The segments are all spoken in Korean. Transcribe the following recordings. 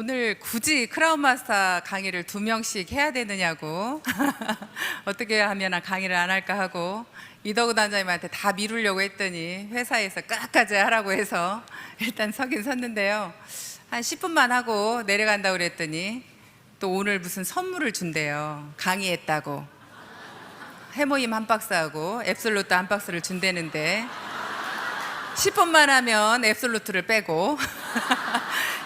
오늘 굳이 크라운 마스터 강의를 2명씩 해야 되느냐고 어떻게 하면 강의를 안 할까 하고 이덕우 단장님한테 다 미루려고 했더니 회사에서 끝까지 하라고 해서 일단 서긴 섰는데요. 한 10분만 하고 내려간다고 그랬더니 또 오늘 무슨 선물을 준대요. 강의했다고 해모임 한 박스하고 앱솔루트 한 박스를 준대는데 10분만 하면 앱솔루트를 빼고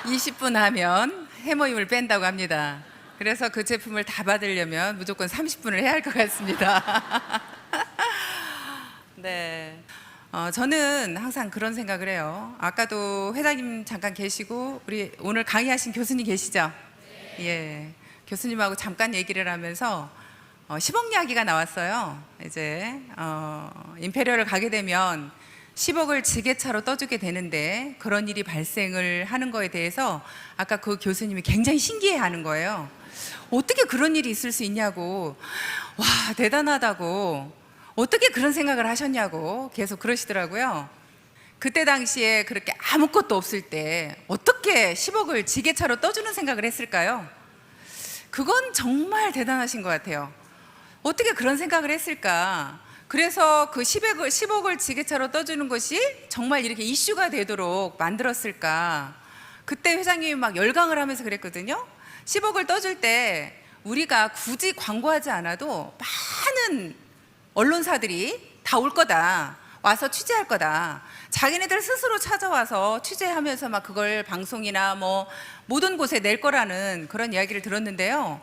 20분 하면 해모임을 뺀다고 합니다. 그래서 그 제품을 다 받으려면 무조건 30분을 해야 할 것 같습니다. 네, 저는 항상 그런 생각을 해요. 아까도 회장님 잠깐 계시고 우리 오늘 강의하신 교수님 계시죠? 예, 교수님하고 잠깐 얘기를 하면서 10억 이야기가 나왔어요. 이제 임페리얼을 가게 되면 10억을 지게차로 떠주게 되는데 그런 일이 발생을 하는 거에 대해서 아까 그 교수님이 굉장히 신기해하는 거예요. 어떻게 그런 일이 있을 수 있냐고, 와 대단하다고, 어떻게 그런 생각을 하셨냐고 계속 그러시더라고요. 그때 당시에 그렇게 아무것도 없을 때 어떻게 10억을 지게차로 떠주는 생각을 했을까요? 그건 정말 대단하신 것 같아요. 어떻게 그런 생각을 했을까? 그래서 그 10억을 지게차로 떠주는 것이 정말 이렇게 이슈가 되도록 만들었을까? 그때 회장님이 막 열광을 하면서 그랬거든요. 10억을 떠줄 때 우리가 굳이 광고하지 않아도 많은 언론사들이 다 올 거다, 와서 취재할 거다, 자기네들 스스로 찾아와서 취재하면서 막 그걸 방송이나 뭐 모든 곳에 낼 거라는 그런 이야기를 들었는데요.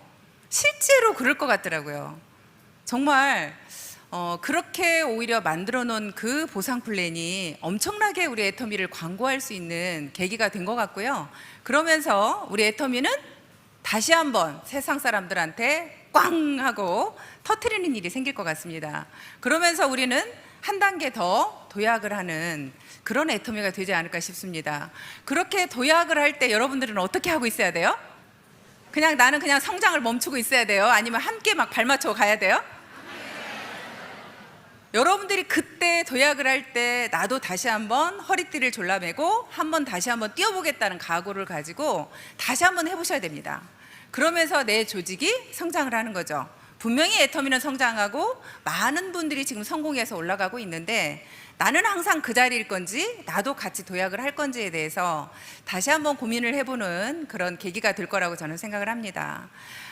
실제로 그럴 것 같더라고요. 정말 그렇게 오히려 만들어 놓은 그 보상 플랜이 엄청나게 우리 애터미를 광고할 수 있는 계기가 된 것 같고요. 그러면서 우리 애터미는 다시 한번 세상 사람들한테 꽝 하고 터트리는 일이 생길 것 같습니다. 그러면서 우리는 한 단계 더 도약을 하는 그런 애터미가 되지 않을까 싶습니다. 그렇게 도약을 할 때 여러분들은 어떻게 하고 있어야 돼요? 나는 그냥 성장을 멈추고 있어야 돼요? 아니면 함께 막 발맞춰 가야 돼요? 여러분들이 그때 도약을 할 때 나도 다시 한번 허리띠를 졸라매고 한번 다시 한번 뛰어보겠다는 각오를 가지고 다시 한번 해보셔야 됩니다. 그러면서 내 조직이 성장을 하는 거죠. 분명히 애터미는 성장하고 많은 분들이 지금 성공해서 올라가고 있는데 나는 항상 그 자리일 건지 나도 같이 도약을 할 건지에 대해서 다시 한번 고민을 해보는 그런 계기가 될 거라고 저는 생각을 합니다.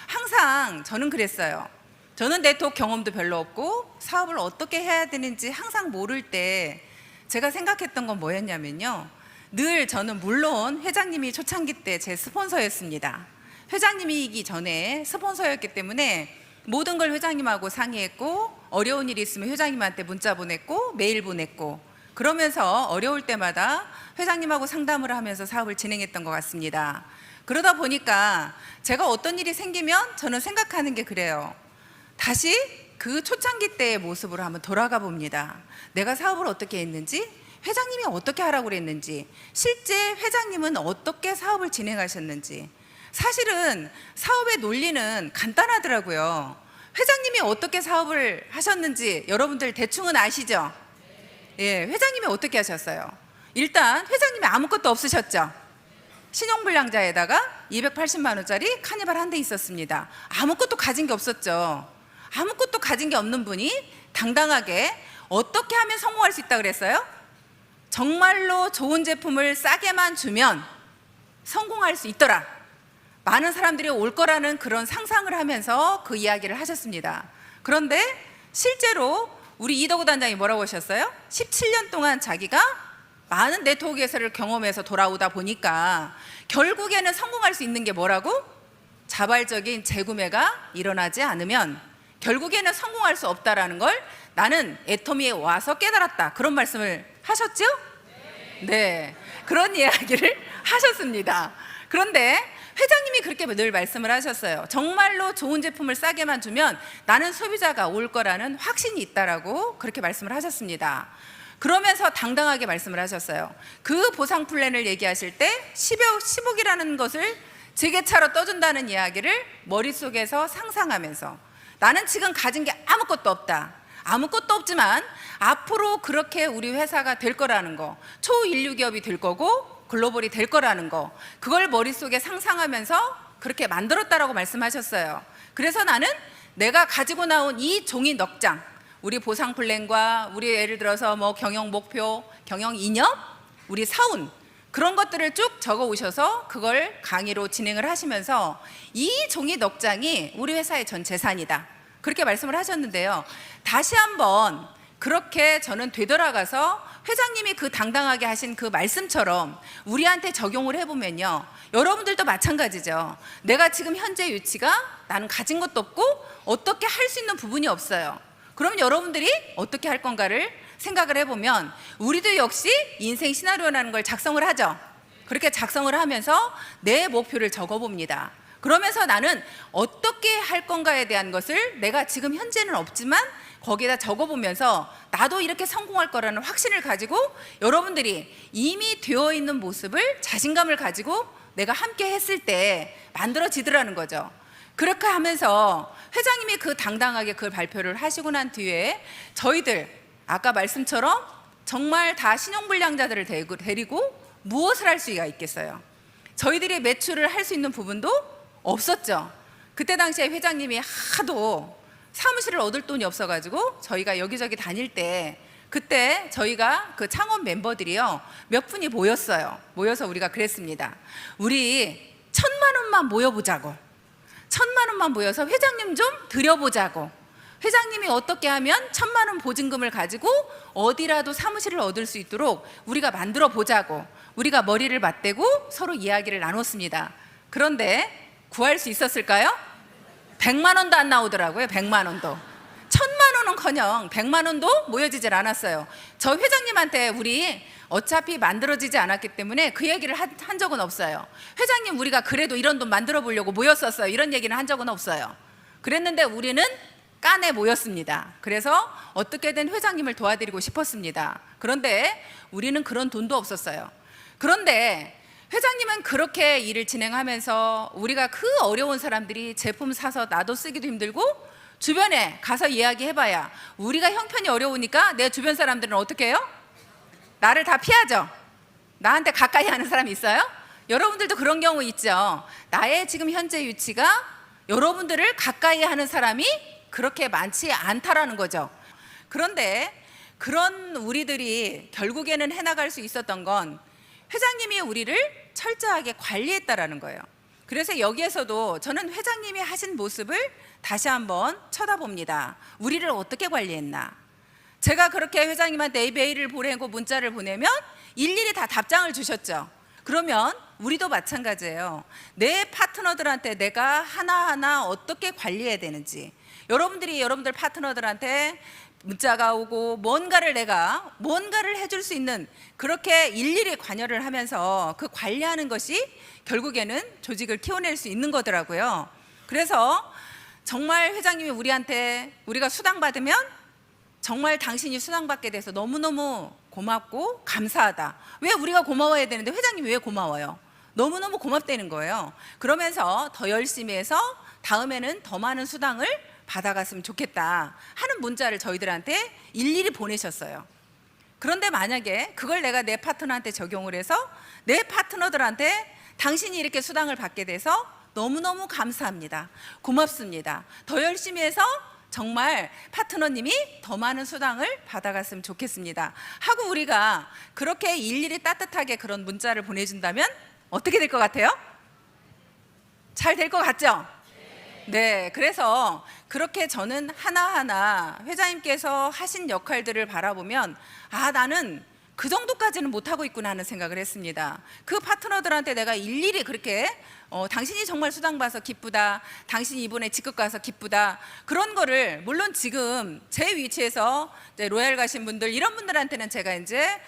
항상 저는 그랬어요. 저는 네트워크 경험도 별로 없고 사업을 어떻게 해야 되는지 항상 모를 때 제가 생각했던 건 뭐였냐면요, 늘 저는 물론 회장님이 초창기 때 제 스폰서였습니다. 회장님이기 전에 스폰서였기 때문에 모든 걸 회장님하고 상의했고 어려운 일이 있으면 회장님한테 문자 보냈고 메일 보냈고 그러면서 어려울 때마다 회장님하고 상담을 하면서 사업을 진행했던 것 같습니다. 그러다 보니까 제가 어떤 일이 생기면 저는 생각하는 게 그래요. 다시 그 초창기 때의 모습으로 한번 돌아가 봅니다. 내가 사업을 어떻게 했는지, 회장님이 어떻게 하라고 그랬는지, 실제 회장님은 어떻게 사업을 진행하셨는지. 사실은 사업의 논리는 간단하더라고요. 회장님이 어떻게 사업을 하셨는지 여러분들 대충은 아시죠? 예, 회장님이 어떻게 하셨어요? 일단 회장님이 아무것도 없으셨죠? 신용불량자에다가 280만 원짜리 카니발 한 대 있었습니다. 아무것도 가진 게 없었죠. 아무것도 가진 게 없는 분이 당당하게 어떻게 하면 성공할 수 있다 그랬어요? 정말로 좋은 제품을 싸게만 주면 성공할 수 있더라, 많은 사람들이 올 거라는 그런 상상을 하면서 그 이야기를 하셨습니다. 그런데 실제로 우리 이덕우 단장이 뭐라고 하셨어요? 17년 동안 자기가 많은 네트워크 회사를 경험해서 돌아오다 보니까 결국에는 성공할 수 있는 게 뭐라고? 자발적인 재구매가 일어나지 않으면 결국에는 성공할 수 없다라는 걸 나는 애터미에 와서 깨달았다, 그런 말씀을 하셨죠? 네, 그런 이야기를 하셨습니다. 그런데 회장님이 그렇게 늘 말씀을 하셨어요. 정말로 좋은 제품을 싸게만 주면 나는 소비자가 올 거라는 확신이 있다라고 그렇게 말씀을 하셨습니다. 그러면서 당당하게 말씀을 하셨어요. 그 보상 플랜을 얘기하실 때 10억이라는 것을 지게차로 떠준다는 이야기를 머릿속에서 상상하면서 나는 지금 가진 게 아무것도 없다, 아무것도 없지만 앞으로 그렇게 우리 회사가 될 거라는 거, 초인류 기업이 될 거고 글로벌이 될 거라는 거, 그걸 머릿속에 상상하면서 그렇게 만들었다라고 말씀하셨어요. 그래서 나는 내가 가지고 나온 이 종이 넉 장, 우리 보상 플랜과 우리 예를 들어서 뭐 경영 목표, 경영 이념, 우리 사운, 그런 것들을 쭉 적어 오셔서 그걸 강의로 진행을 하시면서 이 종이 넉 장이 우리 회사의 전 재산이다, 그렇게 말씀을 하셨는데요. 다시 한번 그렇게 저는 되돌아가서 회장님이 그 당당하게 하신 그 말씀처럼 우리한테 적용을 해보면요, 여러분들도 마찬가지죠. 내가 지금 현재 위치가 나는 가진 것도 없고 어떻게 할 수 있는 부분이 없어요. 그러면 여러분들이 어떻게 할 건가를 생각을 해보면 우리도 역시 인생 시나리오라는 걸 작성을 하죠. 그렇게 작성을 하면서 내 목표를 적어봅니다. 그러면서 나는 어떻게 할 건가에 대한 것을 내가 지금 현재는 없지만 거기에다 적어보면서 나도 이렇게 성공할 거라는 확신을 가지고 여러분들이 이미 되어 있는 모습을 자신감을 가지고 내가 함께 했을 때 만들어지더라는 거죠. 그렇게 하면서 회장님이 그 당당하게 그 발표를 하시고 난 뒤에 저희들 아까 말씀처럼 정말 다 신용불량자들을 데리고 무엇을 할 수가 있겠어요? 저희들이 매출을 할 수 있는 부분도 없었죠. 그때 당시에 회장님이 하도 사무실을 얻을 돈이 없어가지고 저희가 여기저기 다닐 때 그때 저희가 그 창업 멤버들이요 몇 분이 모여서 우리가 그랬습니다. 우리 1,000만 원만 모여보자고, 1,000만 원만 모여서 회장님 좀 드려보자고, 회장님이 어떻게 하면 1,000만 원 보증금을 가지고 어디라도 사무실을 얻을 수 있도록 우리가 만들어 보자고 우리가 머리를 맞대고 서로 이야기를 나눴습니다. 그런데 구할 수 있었을까요? 100만 원도 안 나오더라고요. 100만 원도. 1,000만 원은커녕 100만 원도 모여지질 않았어요. 저 회장님한테 우리 어차피 만들어지지 않았기 때문에 그 얘기를 한 적은 없어요. 회장님 우리가 그래도 이런 돈 만들어 보려고 모였었어요, 이런 얘기는 한 적은 없어요. 그랬는데 우리는 깐에 모였습니다. 그래서 어떻게든 회장님을 도와드리고 싶었습니다. 그런데 우리는 그런 돈도 없었어요. 그런데 회장님은 그렇게 일을 진행하면서 우리가 그 어려운 사람들이 제품 사서 나도 쓰기도 힘들고 주변에 가서 이야기해봐야 우리가 형편이 어려우니까 내 주변 사람들은 어떻게 해요? 나를 다 피하죠. 나한테 가까이 하는 사람이 있어요? 여러분들도 그런 경우 있죠. 나의 지금 현재 위치가 여러분들을 가까이 하는 사람이 그렇게 많지 않다라는 거죠. 그런데 그런 우리들이 결국에는 해나갈 수 있었던 건 회장님이 우리를 철저하게 관리했다라는 거예요. 그래서 여기에서도 저는 회장님이 하신 모습을 다시 한번 쳐다봅니다. 우리를 어떻게 관리했나. 제가 그렇게 회장님한테 메일을 보내고 문자를 보내면 일일이 다 답장을 주셨죠. 그러면 우리도 마찬가지예요. 내 파트너들한테 내가 하나하나 어떻게 관리해야 되는지, 여러분들 파트너들한테 문자가 오고 뭔가를 해줄 수 있는, 그렇게 일일이 관여를 하면서 그 관리하는 것이 결국에는 조직을 키워낼 수 있는 거더라고요. 그래서 정말 회장님이 우리한테 우리가 수당 받으면 정말 당신이 수당 받게 돼서 너무너무 고맙고 감사하다. 왜 우리가 고마워해야 되는데 회장님이 왜 고마워요? 너무너무 고맙다는 거예요. 그러면서 더 열심히 해서 다음에는 더 많은 수당을 받아갔으면 좋겠다 하는 문자를 저희들한테 일일이 보내셨어요. 그런데 만약에 그걸 내가 내 파트너한테 적용을 해서 내 파트너들한테 당신이 이렇게 수당을 받게 돼서 너무너무 감사합니다, 고맙습니다, 더 열심히 해서 정말 파트너님이 더 많은 수당을 받아갔으면 좋겠습니다 하고 우리가 그렇게 일일이 따뜻하게 그런 문자를 보내준다면 어떻게 될 것 같아요? 잘 될 것 같죠? 네, 그래서 그렇게 저는 하나하나 회장님께서 하신 역할들을 바라보면 나는 그 정도까지는 못하고 있구나 하는 생각을 했습니다. 그 파트너들한테 내가 일일이 그렇게 당신이 정말 수당 봐서 기쁘다, 당신이 이번에 직급 가서 기쁘다, 그런 거를 물론 지금 제 위치에서 이제 로얄 가신 분들 이런 분들한테는 제가 이제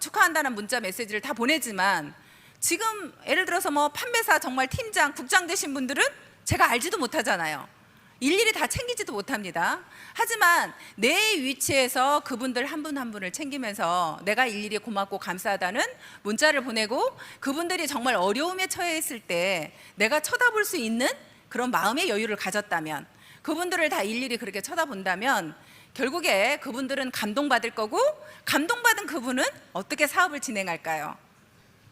축하한다는 문자 메시지를 다 보내지만 지금 예를 들어서 뭐 판매사 정말 팀장, 국장 되신 분들은 제가 알지도 못하잖아요. 일일이 다 챙기지도 못합니다. 하지만 내 위치에서 그분들 한 분 한 분을 챙기면서 내가 일일이 고맙고 감사하다는 문자를 보내고 그분들이 정말 어려움에 처해 있을 때 내가 쳐다볼 수 있는 그런 마음의 여유를 가졌다면, 그분들을 다 일일이 그렇게 쳐다본다면 결국에 그분들은 감동받을 거고, 감동받은 그분은 어떻게 사업을 진행할까요?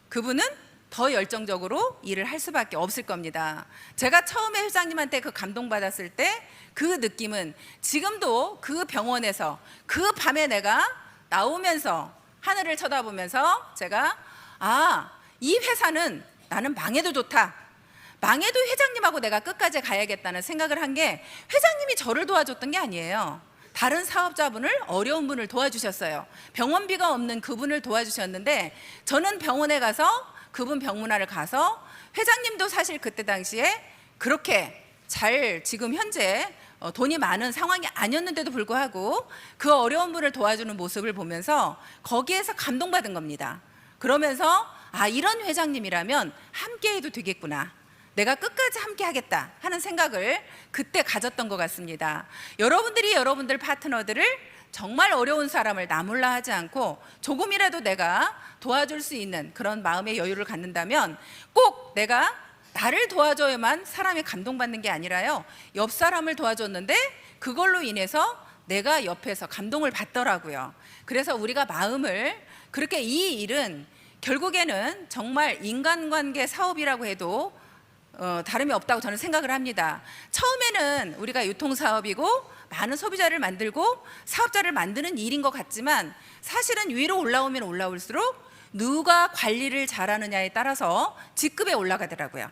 그분은 더 열정적으로 일을 할 수밖에 없을 겁니다. 제가 처음에 회장님한테 그 감동받았을 때 그 느낌은 지금도 그 병원에서 그 밤에 내가 나오면서 하늘을 쳐다보면서 제가 이 회사는 나는 망해도 좋다. 망해도 회장님하고 내가 끝까지 가야겠다는 생각을 한 게 회장님이 저를 도와줬던 게 아니에요. 다른 사업자분을 어려운 분을 도와주셨어요. 병원비가 없는 그분을 도와주셨는데 저는 병원에 가서 그분 병문안을 가서 회장님도 사실 그때 당시에 그렇게 잘 지금 현재 돈이 많은 상황이 아니었는데도 불구하고 그 어려운 분을 도와주는 모습을 보면서 거기에서 감동받은 겁니다. 그러면서 이런 회장님이라면 함께해도 되겠구나. 내가 끝까지 함께 하겠다 하는 생각을 그때 가졌던 것 같습니다. 여러분들이 여러분들 파트너들을 정말 어려운 사람을 나 몰라 하지 않고 조금이라도 내가 도와줄 수 있는 그런 마음의 여유를 갖는다면 꼭 내가 나를 도와줘야만 사람이 감동받는 게 아니라요, 옆 사람을 도와줬는데 그걸로 인해서 내가 옆에서 감동을 받더라고요. 그래서 우리가 마음을 그렇게, 이 일은 결국에는 정말 인간관계 사업이라고 해도 다름이 없다고 저는 생각을 합니다. 처음에는 우리가 유통사업이고 많은 소비자를 만들고 사업자를 만드는 일인 것 같지만 사실은 위로 올라오면 올라올수록 누가 관리를 잘하느냐에 따라서 직급에 올라가더라고요.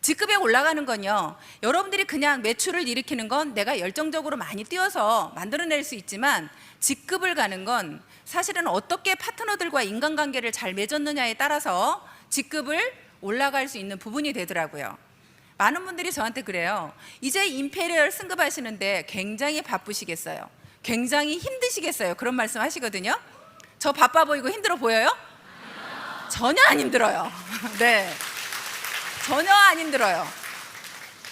직급에 올라가는 건요, 여러분들이 그냥 매출을 일으키는 건 내가 열정적으로 많이 뛰어서 만들어낼 수 있지만 직급을 가는 건 사실은 어떻게 파트너들과 인간관계를 잘 맺었느냐에 따라서 직급을 올라갈 수 있는 부분이 되더라고요. 많은 분들이 저한테 그래요. 이제 임페리얼 승급하시는데 굉장히 바쁘시겠어요? 굉장히 힘드시겠어요? 그런 말씀 하시거든요. 저 바빠 보이고 힘들어 보여요? 전혀 안 힘들어요. 네, 전혀 안 힘들어요.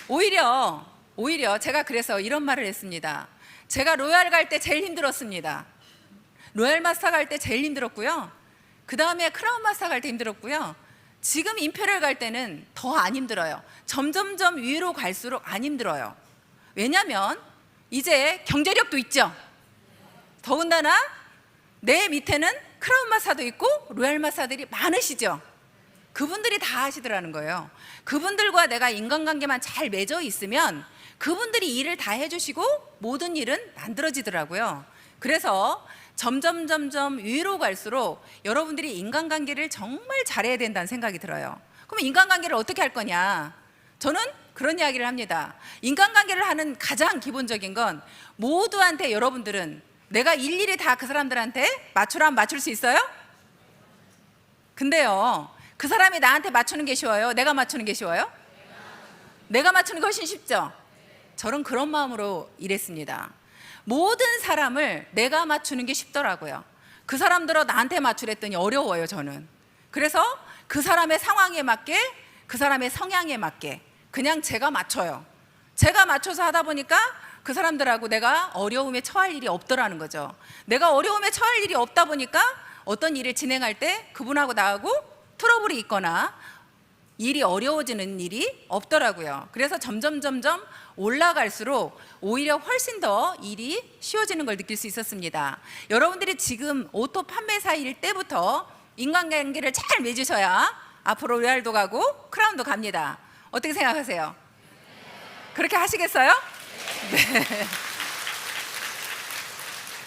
오히려 제가 그래서 이런 말을 했습니다. 제가 로얄 갈 때 제일 힘들었습니다. 로얄 마스터 갈 때 제일 힘들었고요. 그 다음에 크라운 마스터 갈 때 힘들었고요. 지금 임페리얼 갈 때는 더 안 힘들어요. 점점점 위로 갈수록 안 힘들어요. 왜냐하면 이제 경제력도 있죠. 더군다나 내 밑에는 크라운 마사도 있고 로얄 마사들이 많으시죠. 그분들이 다 하시더라는 거예요. 그분들과 내가 인간관계만 잘 맺어 있으면 그분들이 일을 다 해주시고 모든 일은 만들어지더라고요. 그래서 점점 위로 갈수록 여러분들이 인간관계를 정말 잘해야 된다는 생각이 들어요. 그럼 인간관계를 어떻게 할 거냐? 저는 그런 이야기를 합니다. 인간관계를 하는 가장 기본적인 건 모두한테, 여러분들은 내가 일일이 다 그 사람들한테 맞추라면 맞출 수 있어요? 근데요, 그 사람이 나한테 맞추는 게 쉬워요? 내가 맞추는 게 쉬워요? 내가 맞추는 게 훨씬 쉽죠? 저는 그런 마음으로 일했습니다. 모든 사람을 내가 맞추는 게 쉽더라고요. 그 사람들은 나한테 맞추랬더니 어려워요, 저는. 그래서 그 사람의 상황에 맞게, 그 사람의 성향에 맞게 그냥 제가 맞춰요. 제가 맞춰서 하다 보니까 그 사람들하고 내가 어려움에 처할 일이 없더라는 거죠. 내가 어려움에 처할 일이 없다 보니까 어떤 일을 진행할 때 그분하고 나하고 트러블이 있거나 일이 어려워지는 일이 없더라고요. 그래서 점점 올라갈수록 오히려 훨씬 더 일이 쉬워지는 걸 느낄 수 있었습니다. 여러분들이 지금 오토 판매사일 때부터 인간관계를 잘 맺으셔야 앞으로 로얄도 가고 크라운도 갑니다. 어떻게 생각하세요? 그렇게 하시겠어요? 네.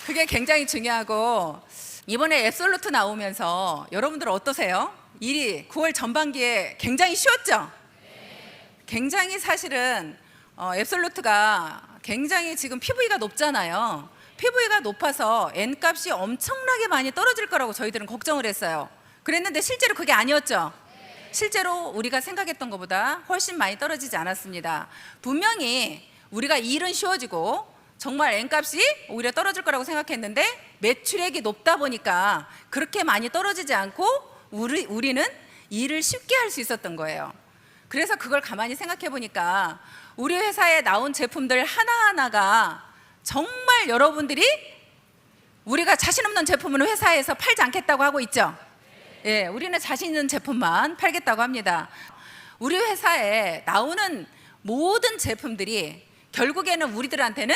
그게 굉장히 중요하고, 이번에 앱솔루트 나오면서 여러분들 어떠세요? 일이 9월 전반기에 굉장히 쉬웠죠? 굉장히 사실은 앱솔루트가 굉장히 지금 PV가 높잖아요. PV가 높아서 N값이 엄청나게 많이 떨어질 거라고 저희들은 걱정을 했어요. 그랬는데 실제로 그게 아니었죠? 실제로 우리가 생각했던 것보다 훨씬 많이 떨어지지 않았습니다. 분명히 우리가 일은 쉬워지고 정말 N값이 오히려 떨어질 거라고 생각했는데 매출액이 높다 보니까 그렇게 많이 떨어지지 않고 우리는 일을 쉽게 할 수 있었던 거예요. 그래서 그걸 가만히 생각해 보니까 우리 회사에 나온 제품들 하나하나가 정말 여러분들이 우리가 자신 없는 제품은 회사에서 팔지 않겠다고 하고 있죠. 예, 우리는 자신 있는 제품만 팔겠다고 합니다. 우리 회사에 나오는 모든 제품들이 결국에는 우리들한테는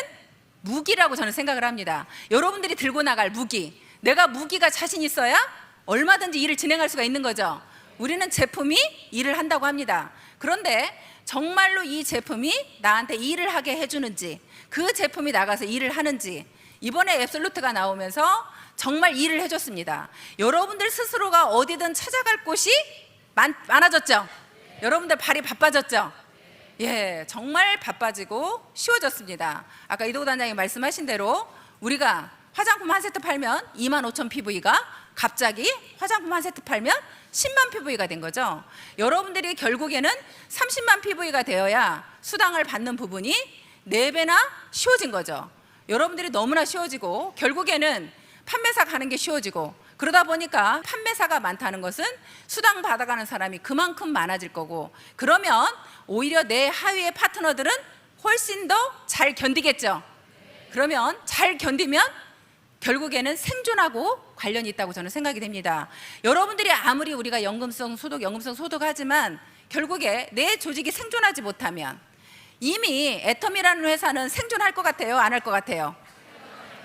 무기라고 저는 생각을 합니다. 여러분들이 들고 나갈 무기, 내가 무기가 자신 있어야 얼마든지 일을 진행할 수가 있는 거죠. 우리는 제품이 일을 한다고 합니다. 그런데 정말로 이 제품이 나한테 일을 하게 해주는지, 그 제품이 나가서 일을 하는지, 이번에 앱솔루트가 나오면서 정말 일을 해줬습니다. 여러분들 스스로가 어디든 찾아갈 곳이 많아졌죠? 여러분들 발이 바빠졌죠? 예, 정말 바빠지고 쉬워졌습니다. 아까 이도구 단장이 말씀하신 대로 우리가 화장품 한 세트 팔면 25,000 PV가 갑자기 화장품 한 세트 팔면 10만 PV가 된 거죠. 여러분들이 결국에는 30만 PV가 되어야 수당을 받는 부분이 4배나 쉬워진 거죠. 여러분들이 너무나 쉬워지고 결국에는 판매사 가는 게 쉬워지고, 그러다 보니까 판매사가 많다는 것은 수당 받아가는 사람이 그만큼 많아질 거고, 그러면 오히려 내 하위의 파트너들은 훨씬 더 잘 견디겠죠. 그러면 잘 견디면 결국에는 생존하고 관련이 있다고 저는 생각이 됩니다. 여러분들이 아무리 우리가 연금성 소득 하지만 결국에 내 조직이 생존하지 못하면, 이미 애터미라는 회사는 생존할 것 같아요? 안 할 것 같아요?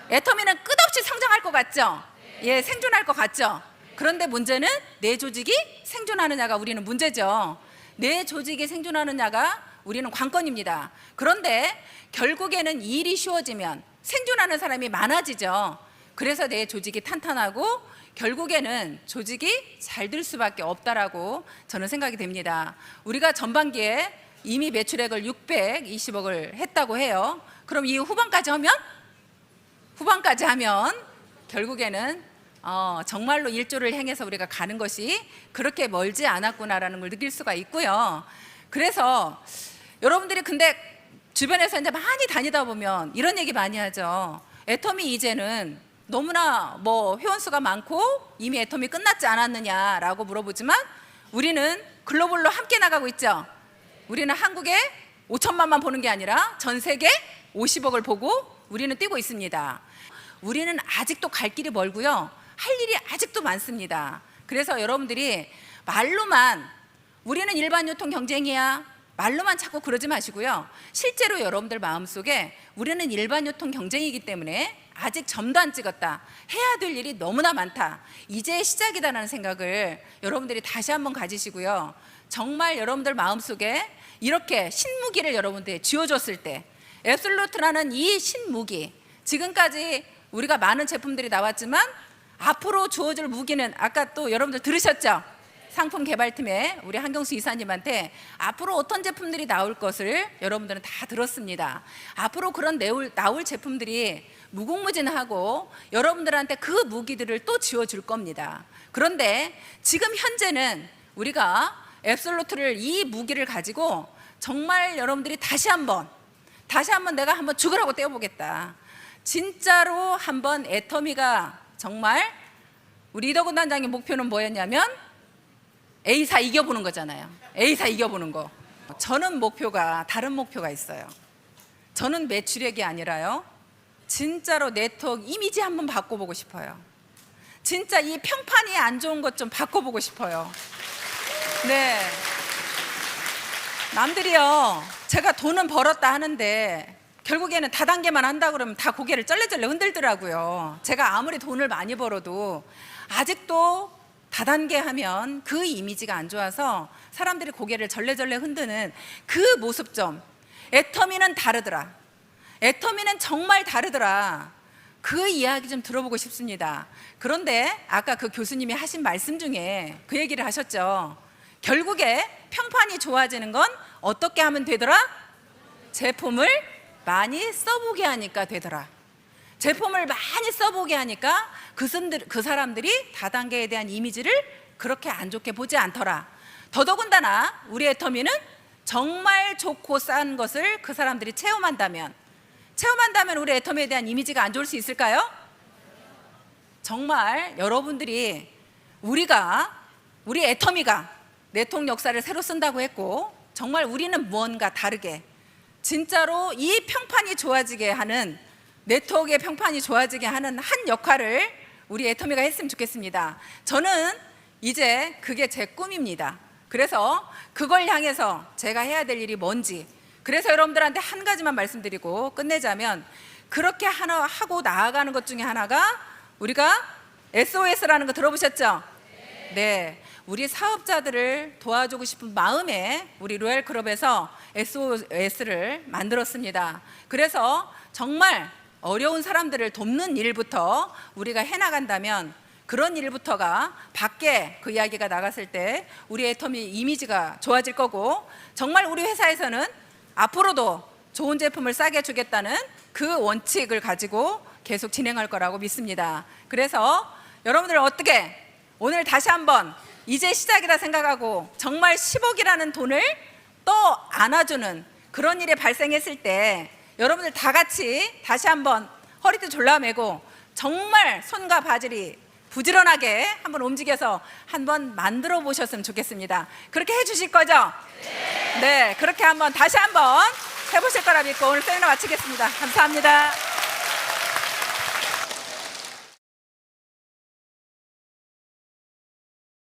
애터미는 끝없이 성장할 것 같죠? 예, 생존할 것 같죠? 그런데 문제는 내 조직이 생존하느냐가 우리는 문제죠. 내 조직이 생존하느냐가 우리는 관건입니다. 그런데 결국에는 일이 쉬워지면 생존하는 사람이 많아지죠. 그래서 내 조직이 탄탄하고 결국에는 조직이 잘 될 수밖에 없다라고 저는 생각이 됩니다. 우리가 전반기에 이미 매출액을 620억을 했다고 해요. 그럼 이 후반까지 하면 결국에는 정말로 1조를 향해서 우리가 가는 것이 그렇게 멀지 않았구나라는 걸 느낄 수가 있고요. 그래서 여러분들이 근데 주변에서 이제 많이 다니다 보면 이런 얘기 많이 하죠. 애터미 이제는 너무나 회원수가 많고 이미 애터미 끝났지 않았느냐라고 물어보지만, 우리는 글로벌로 함께 나가고 있죠. 우리는 한국에 5천만만 보는 게 아니라 전 세계 50억을 보고 우리는 뛰고 있습니다. 우리는 아직도 갈 길이 멀고요. 할 일이 아직도 많습니다. 그래서 여러분들이 말로만 우리는 일반 유통 경쟁이야, 말로만 자꾸 그러지 마시고요. 실제로 여러분들 마음속에 우리는 일반 유통 경쟁이기 때문에 아직 점도 안 찍었다, 해야 될 일이 너무나 많다, 이제 시작이다라는 생각을 여러분들이 다시 한번 가지시고요. 정말 여러분들 마음속에 이렇게 신무기를 여러분들이 쥐어줬을 때, 앱솔루트라는 이 신무기, 지금까지 우리가 많은 제품들이 나왔지만 앞으로 주어질 무기는, 아까 또 여러분들 들으셨죠? 상품 개발팀에 우리 한경수 이사님한테 앞으로 어떤 제품들이 나올 것을 여러분들은 다 들었습니다. 앞으로 그런 나올 제품들이 무궁무진하고 여러분들한테 그 무기들을 또 지어줄 겁니다. 그런데 지금 현재는 우리가 앱솔루트를, 이 무기를 가지고 정말 여러분들이 다시 한번 내가 한번 죽으라고 떼어보겠다, 진짜로 한번 애터미가 정말, 우리 이덕훈 단장의 목표는 뭐였냐면 A사 이겨보는 거잖아요. A사 이겨보는 거. 저는 다른 목표가 있어요. 저는 매출액이 아니라요, 진짜로 네트워크 이미지 한번 바꿔보고 싶어요. 진짜 이 평판이 안 좋은 것 좀 바꿔보고 싶어요. 네. 남들이요, 제가 돈은 벌었다 하는데 결국에는 다단계만 한다 그러면 다 고개를 쩔레쩔레 흔들더라고요. 제가 아무리 돈을 많이 벌어도 아직도 다단계 하면 그 이미지가 안 좋아서 사람들이 고개를 절레절레 흔드는 그 모습 좀, 애터미는 다르더라, 애터미는 정말 다르더라, 그 이야기 좀 들어보고 싶습니다. 그런데 아까 그 교수님이 하신 말씀 중에 그 얘기를 하셨죠. 결국에 평판이 좋아지는 건 어떻게 하면 되더라? 제품을 많이 써보게 하니까 되더라. 제품을 많이 써보게 하니까 그 사람들이 다단계에 대한 이미지를 그렇게 안 좋게 보지 않더라. 더더군다나 우리 애터미는 정말 좋고 싼 것을 그 사람들이 체험한다면 우리 애터미에 대한 이미지가 안 좋을 수 있을까요? 정말 여러분들이 우리 애터미가 네트워크 역사를 새로 쓴다고 했고, 정말 우리는 무언가 다르게 진짜로 이 평판이 좋아지게 하는, 네트워크의 평판이 좋아지게 하는 한 역할을 우리 애터미가 했으면 좋겠습니다. 저는 이제 그게 제 꿈입니다. 그래서 그걸 향해서 제가 해야 될 일이 뭔지, 그래서 여러분들한테 한 가지만 말씀드리고 끝내자면, 그렇게 하고 나아가는 것 중에 하나가 우리가 SOS라는 거 들어보셨죠? 네. 우리 사업자들을 도와주고 싶은 마음에 우리 로얄클럽에서 SOS를 만들었습니다. 그래서 정말 어려운 사람들을 돕는 일부터 우리가 해나간다면 그런 일부터가 밖에 그 이야기가 나갔을 때 우리 애터미 이미지가 좋아질 거고, 정말 우리 회사에서는 앞으로도 좋은 제품을 싸게 주겠다는 그 원칙을 가지고 계속 진행할 거라고 믿습니다. 그래서 여러분들 어떻게 오늘 다시 한번 이제 시작이라 생각하고 정말 10억이라는 돈을 또 안아주는 그런 일이 발생했을 때 여러분들 다 같이 다시 한번 허리띠 졸라매고 정말 손과 바지리 부지런하게 한번 움직여서 한번 만들어 보셨으면 좋겠습니다. 그렇게 해주실 거죠? 네, 그렇게 한번 다시 한번 해보실 거라 믿고 오늘 세미나 마치겠습니다. 감사합니다.